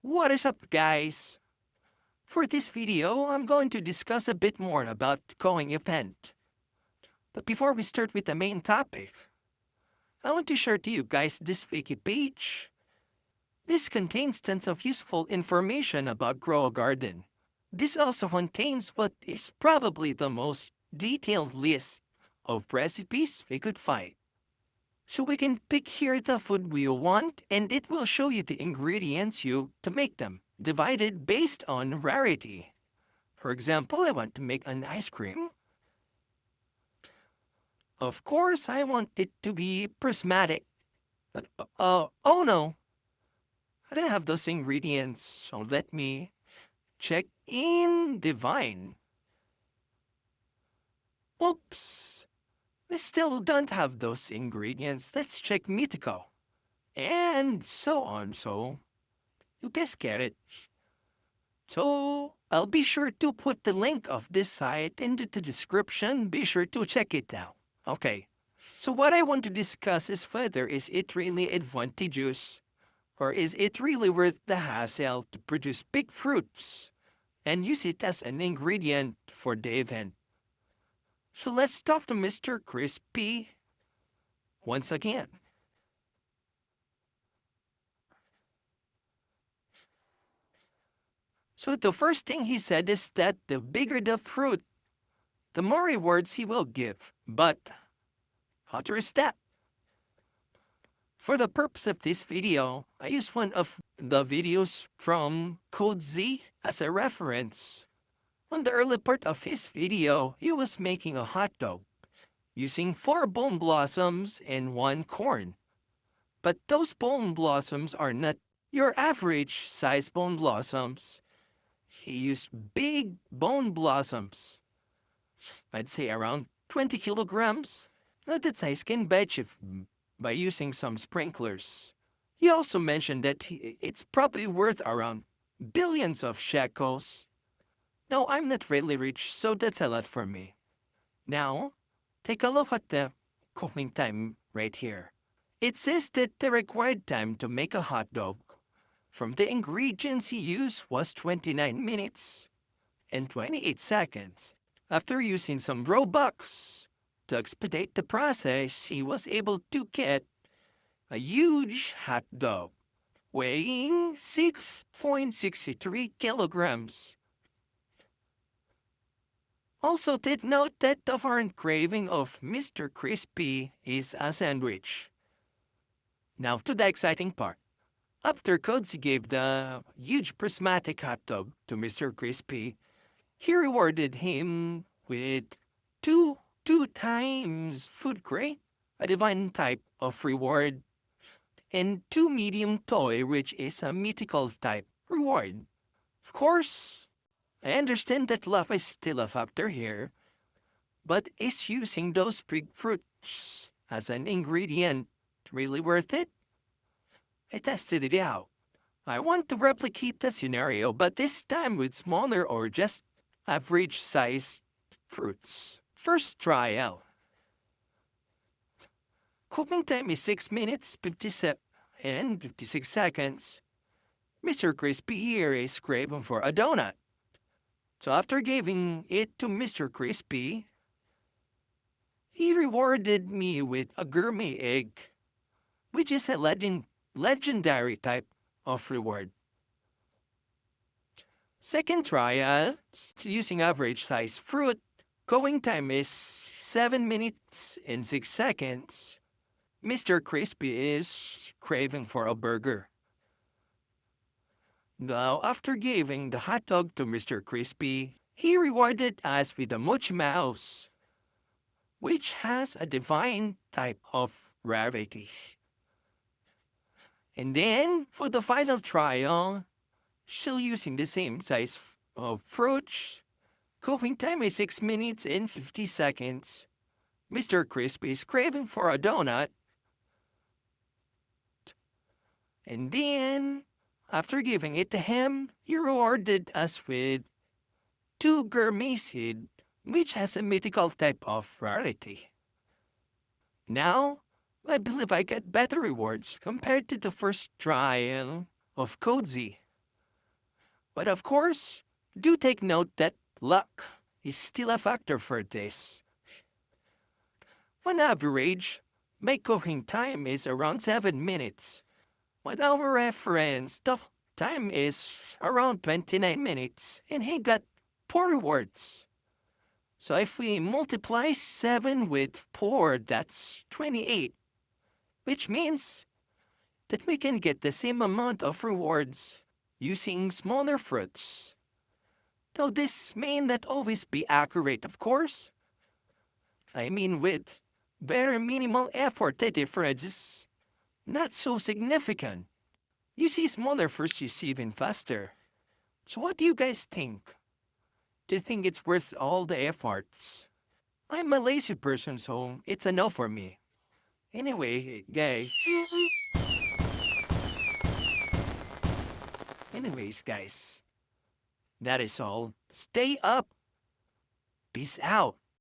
What is up, guys? For this video, I'm going to discuss a bit more about going event. But before we start with the main topic, I want to share to you guys this wiki page. This contains tons of useful information about Grow a Garden. This also contains what is probably the most detailed list of recipes we could find. So we can pick here the food we want, and it will show you the ingredients you to make them, divided based on rarity. For example, I want to make an ice cream. Of course, I want it to be prismatic. Oh no, I don't have those ingredients, so let me check in Divine. Oops. We still don't have those ingredients. Let's check Mythico. And so on, so you guys get it. So I'll be sure to put the link of this site into the description. Be sure to check it out. Okay, so what I want to discuss is whether is it really advantageous or is it really worth the hassle to produce big fruits and use it as an ingredient for the event. So let's talk to Mr. Crispy once again. So the first thing he said is that the bigger the fruit, the more rewards he will give. But how true is that? For the purpose of this video, I use one of the videos from Code Z as a reference. On the early part of his video, he was making a hot dog using 4 bone blossoms and 1 corn. But those bone blossoms are not your average size bone blossoms. He used big bone blossoms. I'd say around 20 kilograms. Now that I can bet you by using some sprinklers. He also mentioned that it's probably worth around billions of shekels. No, I'm not really rich, so that's a lot for me. Now, take a look at the cooking time right here. It says that the required time to make a hot dog from the ingredients he used was 29 minutes and 28 seconds. After using some robux to expedite the process, he was able to get a huge hot dog weighing 6.63 kilograms. Also did note that the foreign craving of Mr. Crispy is a sandwich. Now to the exciting part. After Codsy gave the huge prismatic hot dog to Mr. Crispy, he rewarded him with two times food crate, a divine type of reward, and 2 medium toy, which is a mythical type reward. Of course, I understand that love is still a factor here, but is using those big fruits as an ingredient really worth it? I tested it out. I want to replicate that scenario, but this time with smaller or just average sized fruits. First trial. Cooking time is 6 minutes 57 and 56 seconds. Mr. Crispy here is craving for a donut. So after giving it to Mr. Crispy, he rewarded me with a gourmet egg, which is a legendary type of reward. Second trial, using average size fruit, going time is 7 minutes and 6 seconds. Mr. Crispy is craving for a burger. Now, after giving the hot dog to Mr. Crispy, he rewarded us with a Mochi Mouse, which has a divine type of rarity. And then, for the final trial, still using the same size of fruits, cooking time is 6 minutes and 50 seconds. Mr. Crispy is craving for a donut. And then, after giving it to him, he rewarded us with 2 gourmet seed, which has a mythical type of rarity. Now, I believe I get better rewards compared to the first trial of Cozy. But of course, do take note that luck is still a factor for this. On average, my cooking time is around 7 minutes, but our reference time is around 29 minutes, and he got 4 rewards. So if we multiply 7 with 4, that's 28, which means that we can get the same amount of rewards using smaller fruits. Though this may not always be accurate, of course. I mean, with very minimal effort, the difference is not so significant. You see smaller fruits you see even faster. So what do you guys think? Do you think it's worth all the efforts? I'm a lazy person, so it's a no for me. Anyway, guys. Anyways, guys. That is all. Stay up. Peace out.